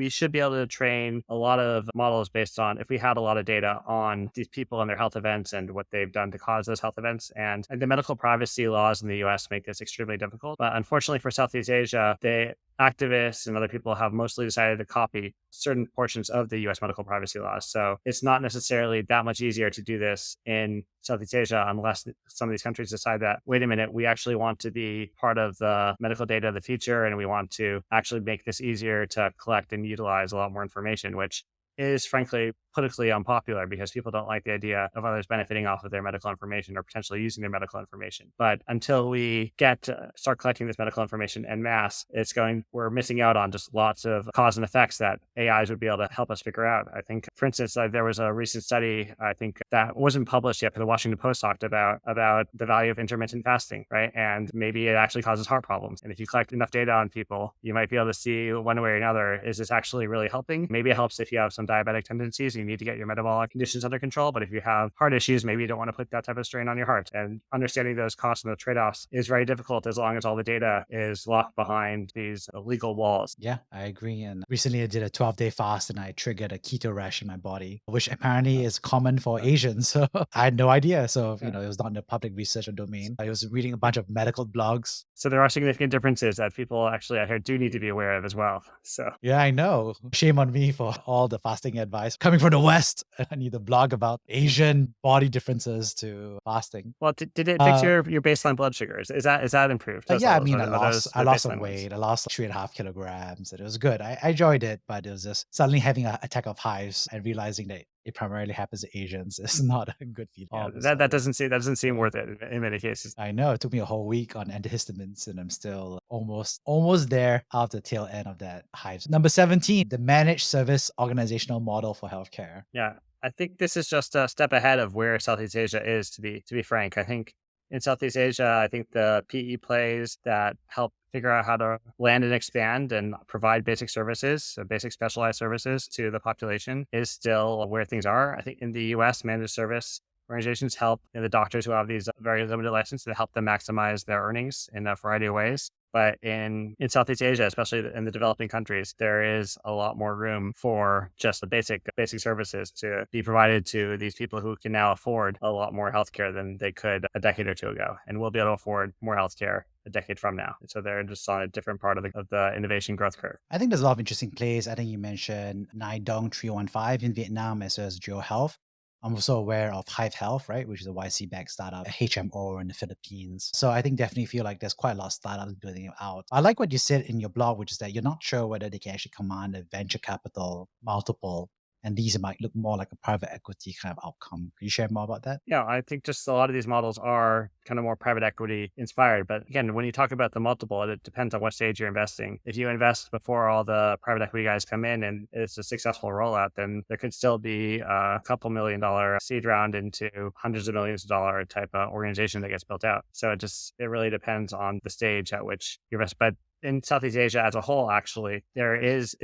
should be able to train a lot of models based on if we had a lot of data on these people and their health events and what they've done to cause those health events. And the medical privacy laws in the US make this extremely difficult. But unfortunately for Southeast Asia, the activists and other people have mostly decided to copy certain portions of the US medical privacy laws. So it's not necessarily that much easier to do this in Southeast Asia unless some of these countries decide that, wait a minute, we actually want to be part of the medical data of the future and we want to actually make this easier to collect and utilize a lot more information, which is frankly politically unpopular because people don't like the idea of others benefiting off of their medical information or potentially using their medical information. But until we start collecting this medical information en masse, we're missing out on just lots of cause and effects that AIs would be able to help us figure out. I think, for instance, there was a recent study, I think that wasn't published yet, but the Washington Post talked about the value of intermittent fasting, right? And maybe it actually causes heart problems. And if you collect enough data on people, you might be able to see one way or another, is this actually really helping? Maybe it helps if you have some diabetic tendencies, you need to get your metabolic conditions under control. But if you have heart issues, maybe you don't want to put that type of strain on your heart. And understanding those costs and the trade-offs is very difficult as long as all the data is locked behind these legal walls. Yeah, I agree. And recently I did a 12-day fast and I triggered a keto rash in my body, which apparently is common for Asians. So I had no idea. So, it was not in the public research or domain. I was reading a bunch of medical blogs. So there are significant differences that people actually, I heard, do need to be aware of as well. So yeah, I know. Shame on me for all the fasting advice coming from the West. I need to blog about Asian body differences to fasting. Well, did it fix Uh, your baseline blood sugars? Is that improved? Those yeah, I levels mean, are those I the lost some baseline ones? weight. I lost like 3.5 kilograms, and it was good. I enjoyed it, but it was just suddenly having an attack of hives and realizing that it primarily happens to Asians is not a good feeling Yeah, all of a that sudden. doesn't seem Yeah. worth it in many cases. I know it took me a whole week on antihistamines, and I'm still almost there after the tail end of that hives. Number 17, the managed service organizational model for healthcare. Yeah, I think this is just a step ahead of where Southeast Asia is. To be frank, I think in Southeast Asia, I think the PE plays that help figure out how to land and expand and provide basic services, so basic specialized services to the population, is still where things are. I think in the U.S., managed service organizations help the doctors who have these very limited licenses to help them maximize their earnings in a variety of ways. But in Southeast Asia, especially in the developing countries, there is a lot more room for just the basic services to be provided to these people who can now afford a lot more healthcare than they could a decade or two ago, and will be able to afford more healthcare a decade from now. And so they're just on a different part of the innovation growth curve. I think there's a lot of interesting plays. I think you mentioned Nai Dong 315 in Vietnam as well as Geo Health. I'm also aware of Hive Health, right, which is a YC-backed startup, HMO in the Philippines. So I think definitely feel like there's quite a lot of startups building it out. I like what you said in your blog, which is that you're not sure whether they can actually command a venture capital multiple, and these might look more like a private equity kind of outcome. Could you share more about that? Yeah, I think just a lot of these models are kind of more private equity inspired. But again, when you talk about the multiple, it depends on what stage you're investing. If you invest before all the private equity guys come in and it's a successful rollout, then there could still be a couple $1 million seed round into hundreds of millions of dollar type of organization that gets built out. So it really depends on the stage at which you invest. But in Southeast Asia as a whole, actually, it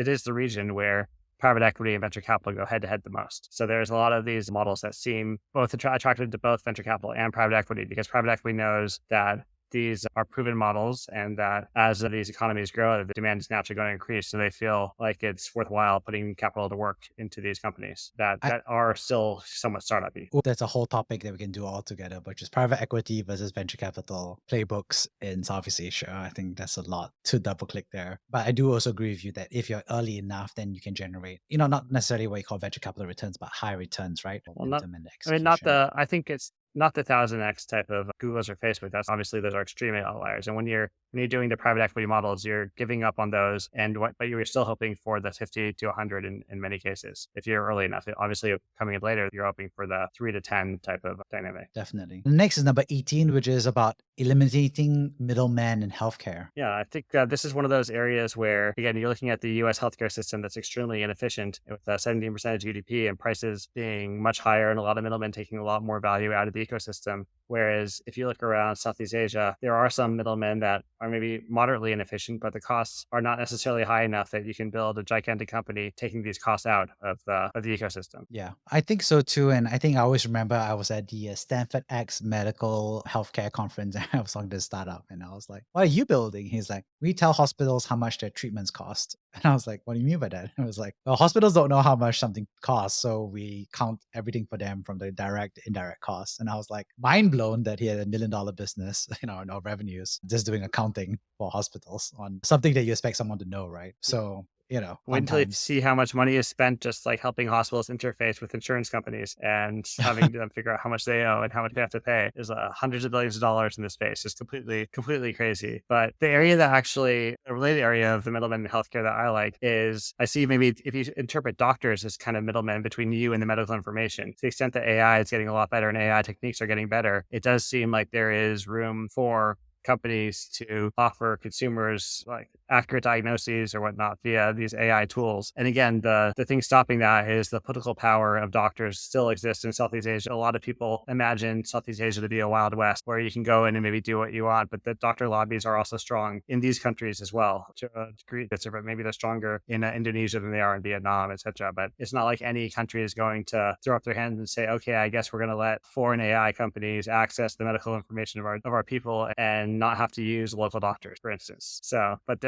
is the region where private equity and venture capital go head to head the most. So there's a lot of these models that seem both attractive to both venture capital and private equity, because private equity knows that these are proven models and that as these economies grow, the demand is naturally going to increase. So they feel like it's worthwhile putting capital to work into these companies that are still somewhat startup-y. Oh, that's a whole topic that we can do all together, which is private equity versus venture capital playbooks in Southeast Asia. I think that's a lot to double click there. But I do also agree with you that if you're early enough, then you can generate, not necessarily what you call venture capital returns, but high returns, right? Well, Momentum and not execution. I think it's not the 1000x type of Google's or Facebook. That's obviously those are extreme outliers. And when you're doing the private equity models, you're giving up on those, but you're still hoping for the 50 to 100 in many cases. If you're early enough, obviously coming in later, you're hoping for the 3 to 10 type of dynamic. Definitely. Next is number 18, which is about eliminating middlemen in healthcare. Yeah, I think this is one of those areas where, again, you're looking at the US healthcare system that's extremely inefficient with 17% of GDP and prices being much higher and a lot of middlemen taking a lot more value out of the ecosystem. Whereas if you look around Southeast Asia, there are some middlemen that are maybe moderately inefficient, but the costs are not necessarily high enough that you can build a gigantic company taking these costs out of the ecosystem. Yeah, I think so too. And I think I always remember I was at the Stanford X Medical Healthcare Conference and I was talking to a startup and I was like, what are you building? He's like, we tell hospitals how much their treatments cost. And I was like, what do you mean by that? And I was like, well, hospitals don't know how much something costs. So we count everything for them from the direct, indirect costs. And I was like, mind blown that he had $1 million business, no revenues, just doing accounting for hospitals on something that you expect someone to know, right? So, Wait fun until you times. see how much money is spent just like helping hospitals interface with insurance companies and having them figure out how much they owe and how much they have to pay. There's hundreds of billions of dollars in this space. It's completely crazy. But the related area of the middlemen in healthcare that I like is I see maybe if you interpret doctors as kind of middlemen between you and the medical information, to the extent that AI is getting a lot better and AI techniques are getting better, it does seem like there is room for companies to offer consumers like accurate diagnoses or whatnot via these AI tools. And again, the thing stopping that is the political power of doctors still exists in Southeast Asia. A lot of people imagine Southeast Asia to be a Wild West where you can go in and maybe do what you want, but the doctor lobbies are also strong in these countries as well to a degree. Maybe they're stronger in Indonesia than they are in Vietnam, etc. But it's not like any country is going to throw up their hands and say, okay, I guess we're going to let foreign AI companies access the medical information of our people and not have to use local doctors, for instance. So, but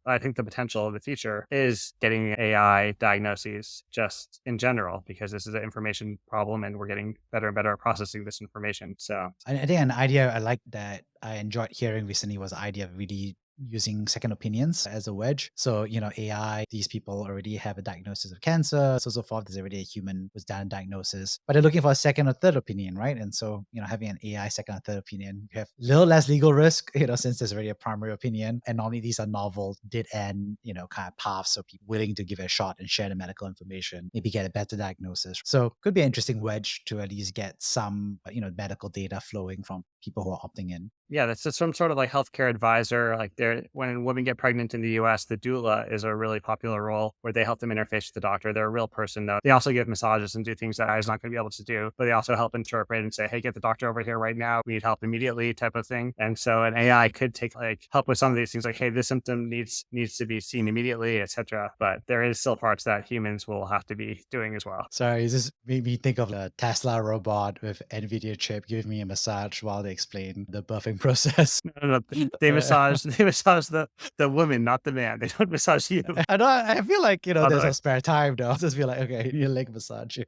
I think the potential of the future is getting AI diagnoses just in general, because this is an information problem and we're getting better and better at processing this information. So I think an idea I like that I enjoyed hearing recently was the idea of really using second opinions as a wedge. So, AI, these people already have a diagnosis of cancer, so forth. There's already a human who's done a diagnosis, but they're looking for a second or third opinion, right? And so, having an AI second or third opinion, you have a little less legal risk, since there's already a primary opinion. And normally these are novel, did end, kind of paths. So people willing to give it a shot and share the medical information, maybe get a better diagnosis. So could be an interesting wedge to at least get some, medical data flowing from people who are opting in. Yeah, that's just some sort of like healthcare advisor. Like there, when women get pregnant in the US, the doula is a really popular role where they help them interface with the doctor. They're a real person though. They also give massages and do things that I was not going to be able to do, but they also help interpret and say, hey, get the doctor over here right now. We need help immediately type of thing. And so an AI could take like help with some of these things like, hey, this symptom needs to be seen immediately, etc. But there is still parts that humans will have to be doing as well. Sorry, this just made me think of a Tesla robot with NVIDIA chip giving me a massage while they explain the birthing process. No, no, no. They massage the woman, not the man. They don't massage you. I know. I feel like By the there's way. some spare time though. I'll just be like, okay, you need a leg massage.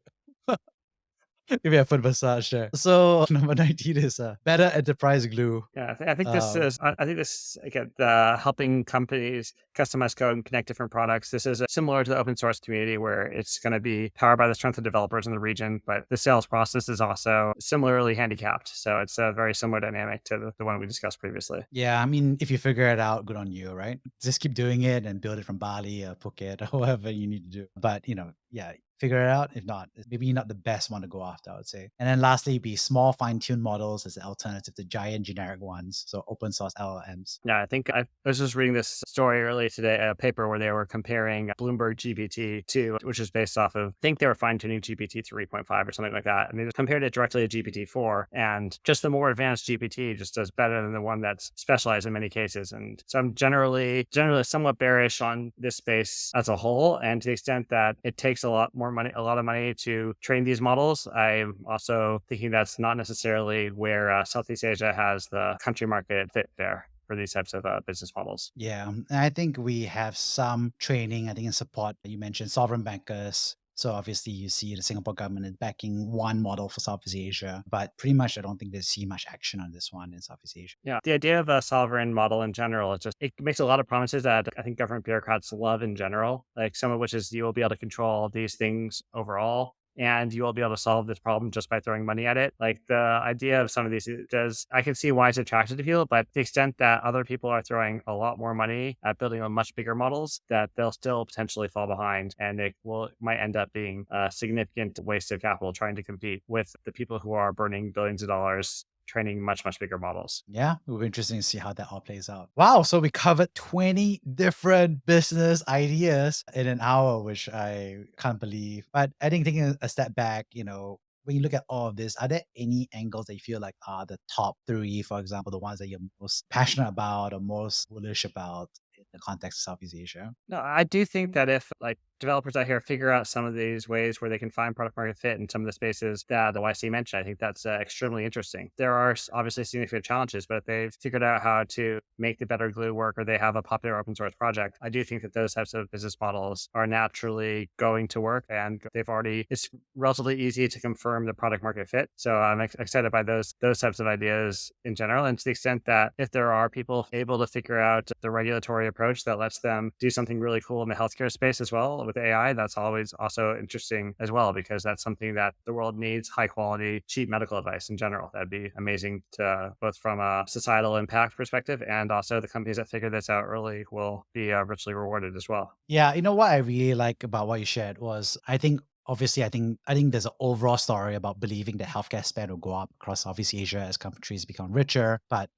Give me a foot massage there. So number 19 is better enterprise glue. Yeah, I think this Um, is. I think this again, the helping companies customize code and connect different products. This is similar to the open source community, where it's going to be powered by the strength of developers in the region, but the sales process is also similarly handicapped. So it's a very similar dynamic to the one we discussed previously. yeah, I mean, if you figure it out, good on you, right? Just keep doing it and build it from Bali or Phuket or whatever you need to do. But yeah, figure it out. If not, maybe you're not the best one to go after, I would say. And then lastly, be small fine-tuned models as an alternative to giant generic ones. So open source LLMs. Yeah, I think I was just reading this story earlier today, a paper where they were comparing Bloomberg GPT-2, which is based off of, I think they were fine tuning GPT 3.5 or something like that. And they compared it directly to GPT-4. And just the more advanced GPT just does better than the one that's specialized in many cases. And so I'm generally somewhat bearish on this space as a whole. And to the extent that it takes a lot of money to train these models, I'm also thinking that's not necessarily where Southeast Asia has the country market fit there for these types of business models. Yeah, and I think we have some training, I think, in support. You mentioned sovereign bankers. So obviously you see the Singapore government is backing one model for Southeast Asia, but pretty much I don't think they see much action on this one in Southeast Asia. Yeah, the idea of a sovereign model in general is just, it makes a lot of promises that I think government bureaucrats love in general, like some of which is you will be able to control these things overall. And you will be able to solve this problem just by throwing money at it. Like the idea of some of these I can see why it's attractive to people, but the extent that other people are throwing a lot more money at building on much bigger models, that they'll still potentially fall behind, and it might end up being a significant waste of capital trying to compete with the people who are burning billions of dollars training much, much bigger models. Yeah, it will be interesting to see how that all plays out. Wow, so we covered 20 different business ideas in an hour, which I can't believe. But I think taking a step back, when you look at all of this, are there any angles that you feel like are the top three, for example, the ones that you're most passionate about or most bullish about in the context of Southeast Asia? No, I do think that if like developers out here figure out some of these ways where they can find product market fit in some of the spaces that the YC mentioned, I think that's extremely interesting. There are obviously significant challenges, but if they've figured out how to make the better glue work, or they have a popular open source project, I do think that those types of business models are naturally going to work, and it's relatively easy to confirm the product market fit. So I'm excited by those types of ideas in general. And to the extent that if there are people able to figure out the regulatory approach that lets them do something really cool in the healthcare space as well with AI, that's always also interesting as well, because that's something that the world needs: high quality, cheap medical advice in general. That'd be amazing to both from a societal impact perspective, and also the companies that figure this out early will be richly rewarded as well. Yeah, what I really like about what you shared was I think there's an overall story about believing that healthcare spend will go up across Southeast Asia as countries become richer. But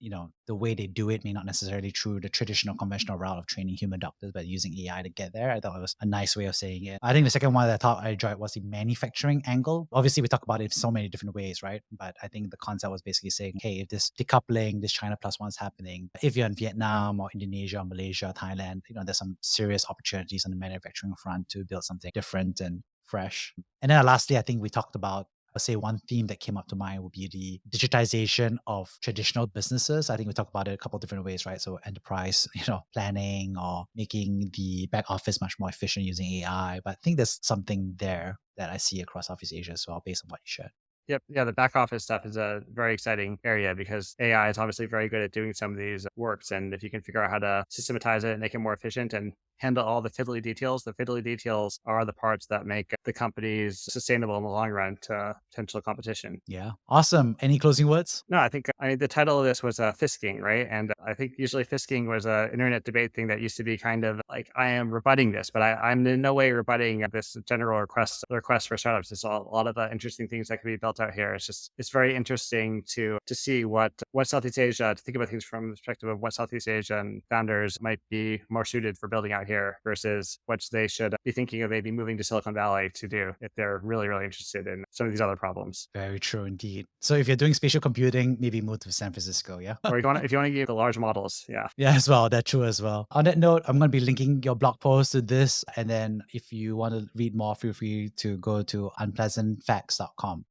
the way they do it may not necessarily through the traditional conventional route of training human doctors, but using AI to get there. I thought it was a nice way of saying it. I think the second one that I thought I enjoyed was the manufacturing angle. Obviously, we talk about it in so many different ways, right? But I think the concept was basically saying, hey, if this decoupling, this China plus one's happening, if you're in Vietnam or Indonesia or Malaysia, Thailand, there's some serious opportunities on the manufacturing front to build something different and fresh. And then lastly, I think we talked about, I'll say one theme that came up to mind would be the digitization of traditional businesses. I think we talked about it a couple of different ways, right? So enterprise, planning or making the back office much more efficient using AI. But I think there's something there that I see across Southeast Asia as well, based on what you shared. Yep. Yeah. The back office stuff is a very exciting area because AI is obviously very good at doing some of these works. And if you can figure out how to systematize it and make it more efficient and handle all the fiddly details, the fiddly details are the parts that make the companies sustainable in the long run to potential competition. Yeah. Awesome. Any closing words? No, I mean, the title of this was fisking, right? And I think usually fisking was an internet debate thing that used to be kind of like, I am rebutting this, but I'm in no way rebutting this general request for startups. It's a lot of interesting things that can be built out here. It's very interesting to see what Southeast Asia, to think about things from the perspective of what Southeast Asian founders might be more suited for building out here versus what they should be thinking of maybe moving to Silicon Valley to do if they're really, really interested in some of these other problems. Very true indeed. So if you're doing spatial computing, maybe move to San Francisco, yeah? Or if you want to use the large models, yeah. Yeah, as well. That's true as well. On that note, I'm going to be linking your blog post to this. And then if you want to read more, feel free to go to unpleasantfacts.com.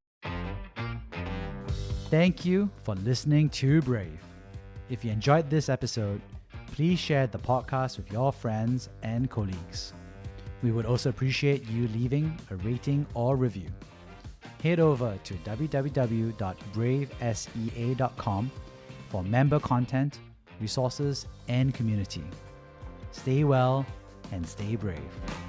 Thank you for listening to Brave. If you enjoyed this episode, please share the podcast with your friends and colleagues. We would also appreciate you leaving a rating or review. Head over to www.bravesea.com for member content, resources, and community. Stay well and stay brave.